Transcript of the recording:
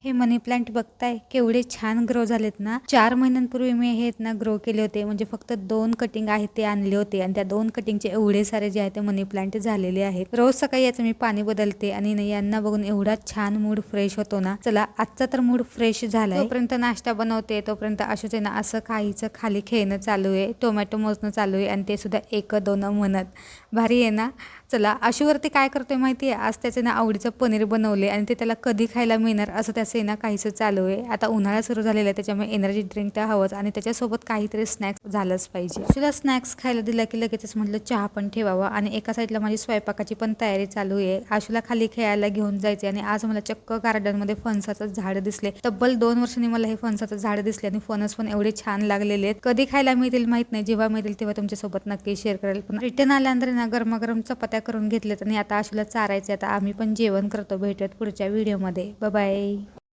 हे मनी प्लांट बघताय केवढे छान ग्रो झालेत ना। 4 महिन्यांपूर्वी मी हे ना ग्रो केले होते, म्हणजे फक्त 2 कटिंग आहेत ते आणले होते आणि त्या 2 कटिंगचे एवढे सारे जे आहे ते मनी प्लांट झालेले आहेत। रोज सकाळी याचं मी पाणी बदलते आणि यांना बघून एवढा छान मूड फ्रेश होतो ना। चला आजचा तर मूड फ्रेश झालाय, तोपर्यंत नाश्ता बनवते, तोपर्यंत आशूच आहे ना असं काहीच खाली खेळणं चालू आहे, टोमॅटो मोजणं चालू आहे आणि ते सुद्धा 1-2 म्हणत। भारी आहे ना। चला आशूवरती काय करतोय माहिती आहे, आज त्याचे ना आवडीचं पनीर बनवले आणि ते त्याला कधी खायला मिळणार असं त्याचं ना काहीसं चालू आहे। आता उन्हाळा सुरू झालेला आहे, त्याच्यामुळे एनर्जी ड्रिंक तर हवंच आणि त्याच्यासोबत काहीतरी स्नॅक्स झालंच पाहिजे। आशूला स्नॅक्स खायला दिला की लगेचच म्हटलं चहा पण ठेवावा आणि एका साईडला माझी स्वयंपाकाची पण तयारी चालू आहे। आशूला खाली खेळायला घेऊन जायचे आणि आज मला चक्क गार्डनमध्ये फणसाचं झाड दिसले। तब्बल 2 वर्षांनी मला हे फणसाचं झाड दिसले आणि फणस पण एवढे छान लागलेले आहेत। कधी खायला मिळतील माहित नाही, जेव्हा मिळतील तेव्हा तुमच्यासोबत नक्की शेअर करेल। पण रिटर्न आल्यानंतर ना गरमागरम चपात्या करून घेतल्यात आणि आता आशूला चारायचे। आता आम्ही पण जेवण करतो, भेटूयात पुढच्या व्हिडिओमध्ये। Bye bye.